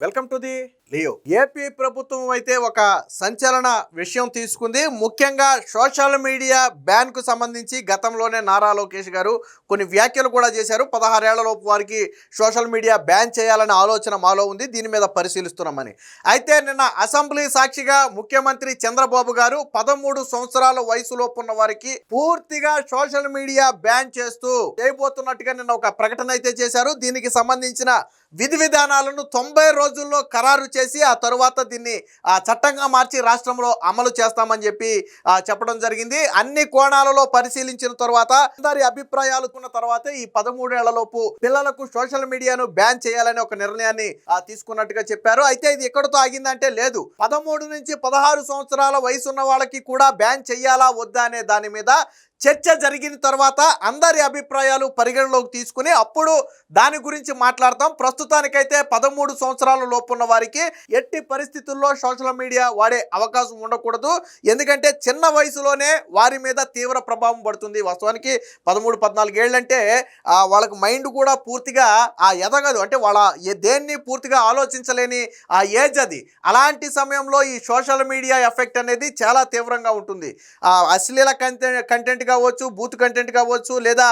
Welcome to the Leo. AP ప్రభుత్వం అయితే ఒక సంచలన విషయం తీసుకుంది. ముఖ్యంగా సోషల్ మీడియా బ్యాన్ కు సంబంధించి గతంలోనే నారా లోకేష్ గారు కొన్ని వ్యాఖ్యలు కూడా చేశారు. 16 ఏళ్ల లోపు వారికి సోషల్ మీడియా బ్యాన్ చేయాలనే ఆలోచన మాలో ఉంది, దీని మీద పరిశీలిస్తున్నామని. అయితే నిన్న అసెంబ్లీ సాక్షిగా ముఖ్యమంత్రి చంద్రబాబు గారు 13 సంవత్సరాల వయసులోపు ఉన్న వారికి పూర్తిగా సోషల్ మీడియా బ్యాన్ చేస్తూ చేయబోతున్నట్టుగా నిన్న ఒక ప్రకటన అయితే చేశారు. దీనికి సంబంధించిన విధి విధానాలను 90 రోజుల్లో ఖరారు చేసి ఆ తరువాత దీన్ని చట్టంగా మార్చి రాష్ట్రంలో అమలు చేస్తామని చెప్పి చెప్పడం జరిగింది. అన్ని కోణాలలో పరిశీలించిన తర్వాత అందరి అభిప్రాయాలు ఉన్న తర్వాత ఈ 13 ఏళ్లలోపు పిల్లలకు సోషల్ మీడియాను బ్యాన్ చేయాలని ఒక నిర్ణయాన్ని తీసుకున్నట్టుగా చెప్పారు. అయితే ఇది ఎక్కడితో ఆగిందంటే లేదు, 13 నుంచి 16 సంవత్సరాల వయసు ఉన్న వాళ్ళకి కూడా బ్యాన్ చేయాలా వద్దా అనే దాని మీద చర్చ జరిగిన తర్వాత అందరి అభిప్రాయాలు పరిగణలోకి తీసుకుని అప్పుడు దాని గురించి మాట్లాడతాం. ప్రస్తుతానికైతే 13 సంవత్సరాల లోపు ఉన్న వారికి ఎట్టి పరిస్థితుల్లో సోషల్ మీడియా వాడే అవకాశం ఉండకూడదు. ఎందుకంటే చిన్న వయసులోనే వారి మీద తీవ్ర ప్రభావం పడుతుంది. వాస్తవానికి 13-14 ఏళ్ళంటే వాళ్ళకి మైండ్ కూడా పూర్తిగా ఎదగదు, అంటే వాళ్ళ దేన్ని పూర్తిగా ఆలోచించలేని ఆ ఏజ్ అది. అలాంటి సమయంలో ఈ సోషల్ మీడియా ఎఫెక్ట్ అనేది చాలా తీవ్రంగా ఉంటుంది. అశ్లీల కంటెంట్ కావచ్చు, బూత్ కంటెంట్ కావచ్చు, లేదా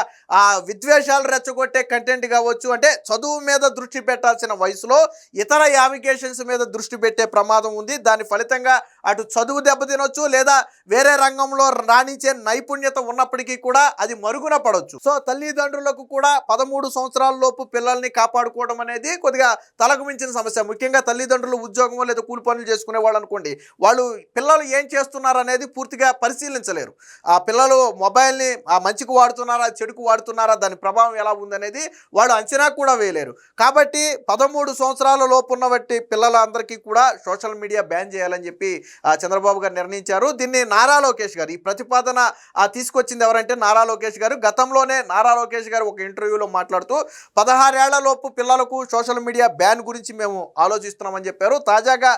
విద్వేషాలు రెచ్చగొట్టే కంటెంట్ కావచ్చు, అంటే చదువు మీద దృష్టి పెట్టాల్సిన వయసులో ఇతర యావిగేషన్స్ మీద దృష్టి పెట్టే ప్రమాదం ఉంది. దాని ఫలితంగా అటు చదువు దెబ్బతినొచ్చు, లేదా వేరే రంగంలో రాణించే నైపుణ్యత ఉన్నప్పటికీ కూడా అది మరుగున పడవచ్చు. సో తల్లిదండ్రులకు కూడా 13 సంవత్సరాల లోపు పిల్లల్ని కాపాడుకోవడం అనేది కొద్దిగా తలకు మించిన సమస్య. ముఖ్యంగా తల్లిదండ్రులు ఉద్యోగం లేదా కూలి పనులు చేసుకునే వాళ్ళు అనుకోండి, వాళ్ళు పిల్లలు ఏం చేస్తున్నారు అనేది పూర్తిగా పరిశీలించలేరు. ఆ పిల్లలు మొబైల్ని మంచికి వాడుతున్నారా, చెడుకు వాడుతున్నారా, దాని ప్రభావం ఎలా ఉందనేది వాళ్ళు అంచనా కూడా వేయలేరు. కాబట్టి 13 సంవత్సరాల లోపు ఉన్న బట్టి పిల్లలందరికీ కూడా సోషల్ మీడియా బ్యాన్ చేయాలని చెప్పి చంద్రబాబు గారు నిర్ణయించారు. దీన్ని నారా లోకేష్ గారు ఈ ప్రతిపాదన తీసుకొచ్చింది ఎవరంటే నారా లోకేష్ గారు. గతంలోనే నారా లోకేష్ గారు ఒక ఇంటర్వ్యూలో మాట్లాడుతూ 16 ఏళ్ల లోపు పిల్లలకు సోషల్ మీడియా బ్యాన్ గురించి మేము ఆలోచిస్తున్నామని చెప్పారు. తాజాగా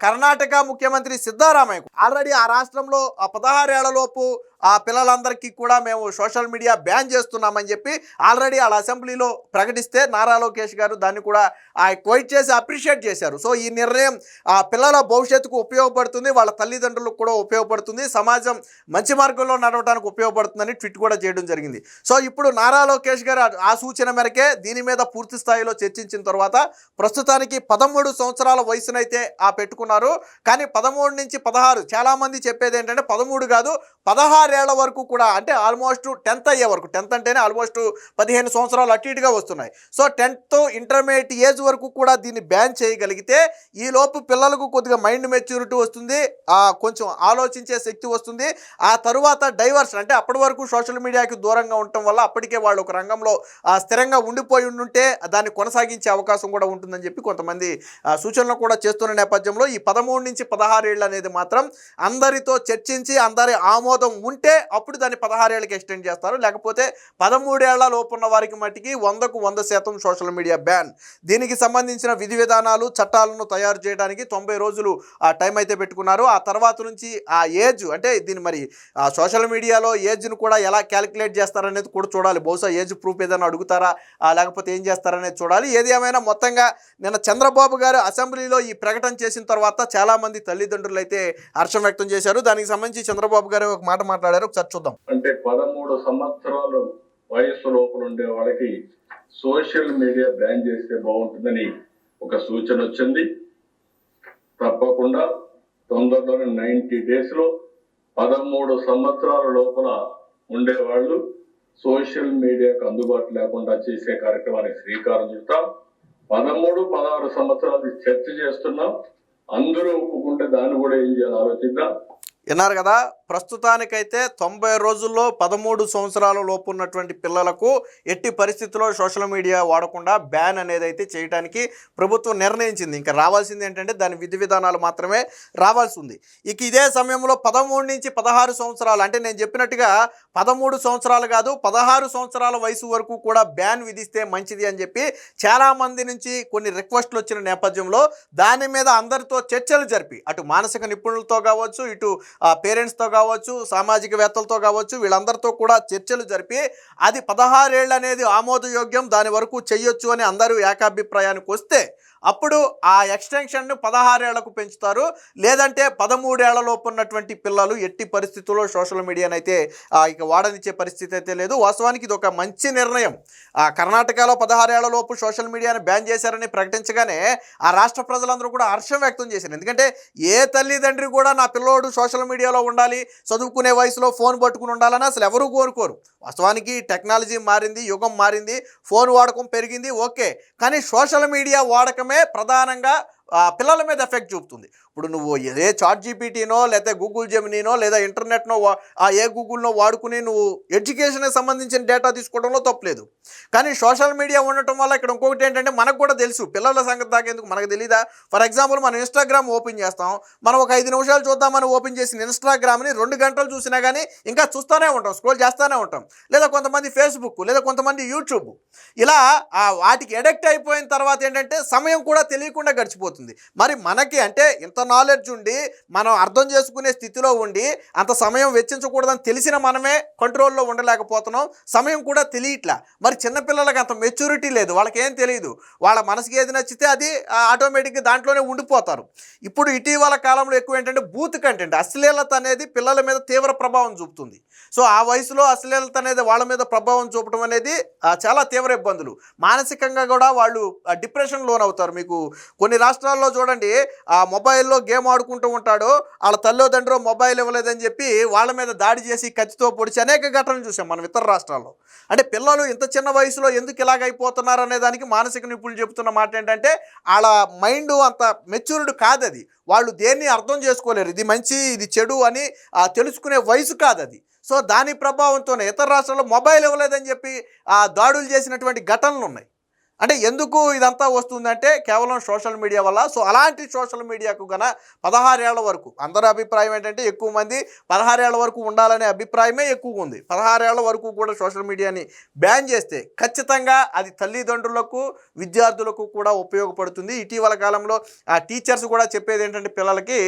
కర్ణాటక ముఖ్యమంత్రి సిద్ధరామయ్య ఆల్రెడీ ఆ రాష్ట్రంలో 16 ఏళ్ల లోపు పిల్లలందరికీ కూడా మేము సోషల్ మీడియా బ్యాన్ చేస్తున్నామని చెప్పి ఆల్రెడీ వాళ్ళ అసెంబ్లీలో ప్రకటిస్తే నారా లోకేష్ గారు దాన్ని కూడా క్వైట్ చేసి అప్రిషియేట్ చేశారు. సో ఈ నిర్ణయం పిల్లల భవిష్యత్తుకు ఉపయోగపడుతుంది, వాళ్ళ తల్లిదండ్రులకు కూడా ఉపయోగపడుతుంది, సమాజం మంచి మార్గంలో నడవడానికి ఉపయోగపడుతుందని ట్వీట్ కూడా చేయడం జరిగింది. సో ఇప్పుడు నారా లోకేష్ గారు ఆ సూచన మేరకే దీని మీద పూర్తి స్థాయిలో చర్చించిన తర్వాత ప్రస్తుతానికి 13 సంవత్సరాల వయసునైతే పెట్టుకున్నారు. కానీ 13 నుంచి 16 చాలామంది చెప్పేది ఏంటంటే 13 కాదు 16 ఏళ్ల వరకు కూడా, అంటే ఆల్మోస్ట్ 10th అయ్యే వరకు, 10th అంటేనే ఆల్మోస్ట్ 15 సంవత్సరాలు అటు ఇటుగా వస్తున్నాయి. సో 10th ఇంటర్మీడియట్ ఏజ్ వరకు కూడా దీన్ని బ్యాన్ చేయగలిగితే ఈ లోపు పిల్లలకు కొద్దిగా మైండ్ మెచ్యూరిటీ వస్తుంది, కొంచెం ఆలోచించే శక్తి వస్తుంది. ఆ తరువాత డైవర్షన్, అంటే అప్పటి వరకు సోషల్ మీడియాకి దూరంగా ఉండటం వల్ల అప్పటికే వాళ్ళు ఒక రంగంలో స్థిరంగా ఉండిపోయి ఉంటే దాన్ని కొనసాగించే అవకాశం కూడా ఉంటుందని చెప్పి కొంతమంది సూచనలు కూడా చేస్తున్న నేపథ్యంలో ఈ 13 నుంచి 16 ఏళ్ళు అనేది మాత్రం అందరితో చర్చించి అందరి ఆమోదం ఉంటే అప్పుడు దాన్ని 16 ఏళ్ళకి ఎక్స్టెండ్ చేస్తారు. లేకపోతే 13 ఏళ్ల లోపు ఉన్న వారికి మట్టికి 100కు 100% సోషల్ మీడియా బ్యాన్. దీనికి సంబంధించిన విధి విధానాలు చట్టాలను తయారు చేయడానికి 90 రోజులు టైం అయితే పెట్టుకున్నారు. ఆ తర్వాత నుంచి ఆ ఏజ్, అంటే దీన్ని మరి సోషల్ మీడియాలో ఏజ్ను కూడా ఎలా క్యాలిక్యులేట్ చేస్తారనేది కూడా చూడాలి. బహుశా ఏజ్ ప్రూఫ్ ఏదైనా అడుగుతారా లేకపోతే ఏం చేస్తారనేది చూడాలి. ఏది ఏమైనా మొత్తంగా నిన్న చంద్రబాబు గారు అసెంబ్లీలో ఈ ప్రకటన చేసిన తర్వాత చాలామంది తల్లిదండ్రులు అయితే హర్షం వ్యక్తం చేశారు. దానికి సంబంధించి చంద్రబాబు గారు ఒక మాట మాట్లాడారు, ఒకసారి చూద్దాం. అంటే 13 సంవత్సరాలు వయసు లోపల ఉండే వాళ్ళకి సోషల్ మీడియా బ్యాన్ చేస్తే బాగుంటుందని ఒక సూచన వచ్చింది. తప్పకుండా తొందరలోనే 90 days లో 13 సంవత్సరాల లోపల ఉండేవాళ్ళు సోషల్ మీడియాకు అందుబాటు లేకుండా చేసే కార్యక్రమానికి శ్రీకారం చుడతాం. 13-16 సంవత్సరాలు చర్చ చేస్తున్నాం. అందరూ ఒప్పుకుంటే దాన్ని కూడా ఏం చేయాలి ఆలోచిద్దాం. విన్నారు కదా, ప్రస్తుతానికైతే 90 రోజుల్లో 13 సంవత్సరాల లోపు ఉన్నటువంటి పిల్లలకు ఎట్టి పరిస్థితుల్లో సోషల్ మీడియా వాడకుండా బ్యాన్ అనేది అయితే చేయడానికి ప్రభుత్వం నిర్ణయించింది. ఇంకా రావాల్సింది ఏంటంటే దాని విధి విధానాలు మాత్రమే రావాల్సి ఉంది. ఇక ఇదే సమయంలో 13 నుంచి 16 సంవత్సరాలు, అంటే నేను చెప్పినట్టుగా 13 సంవత్సరాలు కాదు 16 సంవత్సరాల వయసు వరకు కూడా బ్యాన్ విధిస్తే మంచిది అని చెప్పి చాలామంది నుంచి కొన్ని రిక్వెస్ట్లు వచ్చిన నేపథ్యంలో దాని మీద అందరితో చర్చలు జరిపి అటు మానసిక నిపుణులతో కావచ్చు, ఇటు పేరెంట్స్తో కావచ్చు, సామాజికవేత్తలతో కావచ్చు, వీళ్ళందరితో కూడా చర్చలు జరిపి అది 16 ఏళ్ళు అనేది ఆమోదయోగ్యం, దాని వరకు చెయ్యొచ్చు అని అందరూ ఏకాభిప్రాయానికి వస్తే అప్పుడు ఆ ఎక్స్టెన్షన్ను 16 ఏళ్లకు పెంచుతారు. లేదంటే 13 ఏళ్ల లోపు ఉన్నటువంటి పిల్లలు ఎట్టి పరిస్థితుల్లో సోషల్ మీడియాని అయితే ఇక వాడనిచ్చే పరిస్థితి అయితే లేదు. వాస్తవానికి ఇది ఒక మంచి నిర్ణయం. కర్ణాటకలో 16 ఏళ్ల లోపు సోషల్ మీడియాని బ్యాన్ చేశారని ప్రకటించగానే ఆ రాష్ట్ర ప్రజలందరూ కూడా హర్షం వ్యక్తం చేశారు. ఎందుకంటే ఏ తల్లిదండ్రి కూడా నా పిల్లోడు సోషల్ మీడియాలో ఉండాలి, చదువుకునే వయసులో ఫోన్ పట్టుకుని ఉండాలని అసలు ఎవరూ కోరుకోరు. వాస్తవానికి టెక్నాలజీ మారింది, యుగం మారింది, ఫోన్ వాడకం పెరిగింది, ఓకే. కానీ సోషల్ మీడియా వాడకమే ప్రధానంగా పిల్లల మీద ఎఫెక్ట్ చూపుతుంది. ఇప్పుడు నువ్వు ఏ చాట్ జీపీటీనో లేదా గూగుల్ జెమినీనో లేదా ఇంటర్నెట్నో ఏ గూగుల్నో వాడుకుని నువ్వు ఎడ్యుకేషన్కి సంబంధించిన డేటా తీసుకోవడంలో తప్పులేదు. కానీ సోషల్ మీడియా ఉండటం వల్ల ఇక్కడ ఇంకొకటి ఏంటంటే మనకు కూడా తెలుసు, పిల్లల సంగతి దాకేందుకు మనకు తెలీదా? ఫర్ ఎగ్జాంపుల్ మనం ఇన్స్టాగ్రామ్ ఓపెన్ చేస్తాం, మనం ఒక 5 నిమిషాలు చూద్దామని ఓపెన్ చేసిన ఇన్స్టాగ్రామ్ని 2 గంటలు చూసినా కానీ ఇంకా చూస్తూనే ఉంటాం, స్క్రోల్ చేస్తూనే ఉంటాం. లేదా కొంతమంది ఫేస్బుక్, లేదా కొంతమంది యూట్యూబ్, ఇలా వాటికి అడిక్ట్ అయిపోయిన తర్వాత ఏంటంటే సమయం కూడా తెలియకుండా గడిచిపోతుంది. మరి మనకి అంటే ఇంత నాలెడ్జ్ ఉండి మనం అర్థం చేసుకునే స్థితిలో ఉండి అంత సమయం వెచ్చించకూడదని తెలిసిన మనమే కంట్రోల్లో ఉండలేకపోతున్నాం, సమయం కూడా తెలియట్లా. మరి చిన్నపిల్లలకి అంత మెచ్యూరిటీ లేదు, వాళ్ళకి ఏం తెలియదు, వాళ్ళ మనసుకి ఏది నచ్చితే అది ఆటోమేటిక్గా దాంట్లోనే ఉండిపోతారు. ఇప్పుడు ఇటీవల కాలంలో ఎక్కువ ఏంటంటే బూత్ కంటెంట్, అశ్లీలత అనేది పిల్లల మీద తీవ్ర ప్రభావం చూపుతుంది. సో ఆ వయసులో అశ్లీలత అనేది వాళ్ళ మీద ప్రభావం చూపడం అనేది చాలా తీవ్ర ఇబ్బందులు, మానసికంగా కూడా వాళ్ళు డిప్రెషన్ లోనవుతారు. మీకు కొన్ని రాష్ట్రాల్లో చూడండి, ఆ మొబైల్లో గేమ్ ఆడుకుంటూ ఉంటాడు, వాళ్ళ తల్లిదండ్రులు మొబైల్ ఇవ్వలేదని చెప్పి వాళ్ళ మీద దాడి చేసి కత్తితో పొడిచి అనేక ఘటనలు చూసాం మనం ఇతర రాష్ట్రాల్లో. అంటే పిల్లలు ఇంత చిన్న వయసులో ఎందుకు ఇలాగైపోతున్నారు అనే దానికి మానసిక నిపుణులు చెబుతున్న మాట ఏంటంటే వాళ్ళ మైండ్ అంత మెచ్యూర్డ్ కాదు, అది వాళ్ళు దేన్ని అర్థం చేసుకోలేరు, ఇది మంచి ఇది చెడు అని తెలుసుకునే వయసు కాదు అది. సో దాని ప్రభావంతోనే ఇతర రాష్ట్రాల్లో మొబైల్ ఇవ్వలేదని చెప్పి దాడులు చేసినటువంటి ఘటనలు ఉన్నాయి. అంటే ఎందుకు ఇదంతా వస్తుందంటే కేవలం సోషల్ మీడియా వల్ల. సో అలాంటి సోషల్ మీడియాకు గన 16 ఏళ్ల వరకు, అందరి అభిప్రాయం ఏంటంటే ఎక్కువ మంది 16 ఏళ్ల వరకు ఉండాలనే అభిప్రాయమే ఎక్కువగా ఉంది. 16 ఏళ్ల వరకు కూడా సోషల్ మీడియాని బ్యాన్ చేస్తే ఖచ్చితంగా అది తల్లిదండ్రులకు విద్యార్థులకు కూడా ఉపయోగపడుతుంది. ఇటీవల కాలంలో టీచర్స్ కూడా చెప్పేది ఏంటంటే పిల్లలకి,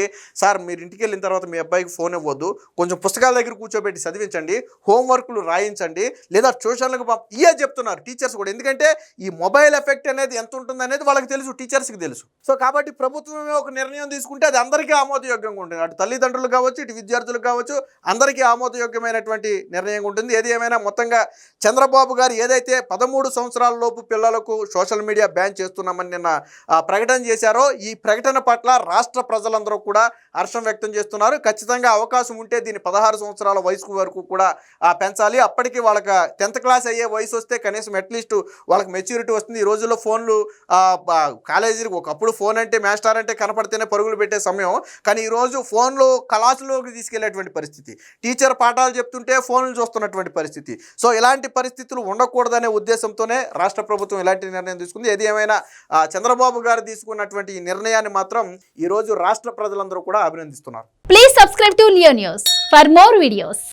సార్ మీరు ఇంటికి వెళ్ళిన తర్వాత మీ అబ్బాయికి ఫోన్ ఇవ్వద్దు, కొంచెం పుస్తకాల దగ్గర కూర్చోబెట్టి చదివించండి, హోంవర్క్లు రాయించండి, లేదా ట్యూషన్లకు ఇవే చెప్తున్నారు టీచర్స్ కూడా. ఎందుకంటే ఈ మొబైల్ ఎఫెక్ట్ అనేది ఎంత ఉంటుంది అనేది వాళ్ళకి తెలుసు, టీచర్స్కి తెలుసు. సో కాబట్టి ప్రభుత్వమే ఒక నిర్ణయం తీసుకుంటే అది అందరికీ ఆమోదయోగ్యంగా ఉంటుంది, అటు తల్లిదండ్రులు కావచ్చు, ఇటు విద్యార్థులు కావచ్చు, అందరికీ ఆమోదయోగ్యమైనటువంటి నిర్ణయం ఉంటుంది. ఏది ఏమైనా మొత్తంగా చంద్రబాబు గారు ఏదైతే 13 సంవత్సరాల లోపు పిల్లలకు సోషల్ మీడియా బ్యాన్ చేస్తున్నామని నిన్న ప్రకటన చేశారో, ఈ ప్రకటన పట్ల రాష్ట్ర ప్రజలందరూ కూడా హర్షం వ్యక్తం చేస్తున్నారు. ఖచ్చితంగా అవకాశం ఉంటే దీన్ని 16 సంవత్సరాల వయసు వరకు కూడా పెంచాలి. అప్పటికి వాళ్ళకి 10th క్లాస్ అయ్యే వయసు వస్తే కనీసం అట్లీస్ట్ వాళ్ళకి మెచ్యూరిటీ వస్తుంది. ఈ రోజుల్లో ఫోన్లు కాలేజీకి, ఒకప్పుడు ఫోన్ అంటే మాస్టర్ అంటే కనపడితేనే పరుగులు పెట్టే సమయం, కానీ ఈరోజు ఫోన్లు క్లాసులోకి తీసుకెళ్లేటువంటి పరిస్థితి, టీచర్ పాఠాలు చెప్తుంటే ఫోన్లు చూస్తున్నటువంటి పరిస్థితి. సో ఇలాంటి పరిస్థితులు ఉండకూడదనే ఉద్దేశంతోనే రాష్ట్ర ప్రభుత్వం ఇలాంటి నిర్ణయం తీసుకుంది. ఏది ఏమైనా చంద్రబాబు గారు తీసుకున్నటువంటి ఈ నిర్ణయాన్ని మాత్రం ఈరోజు రాష్ట్ర ప్రజలందరూ కూడా అభినందిస్తున్నారు. Please subscribe to Leo news for more videos.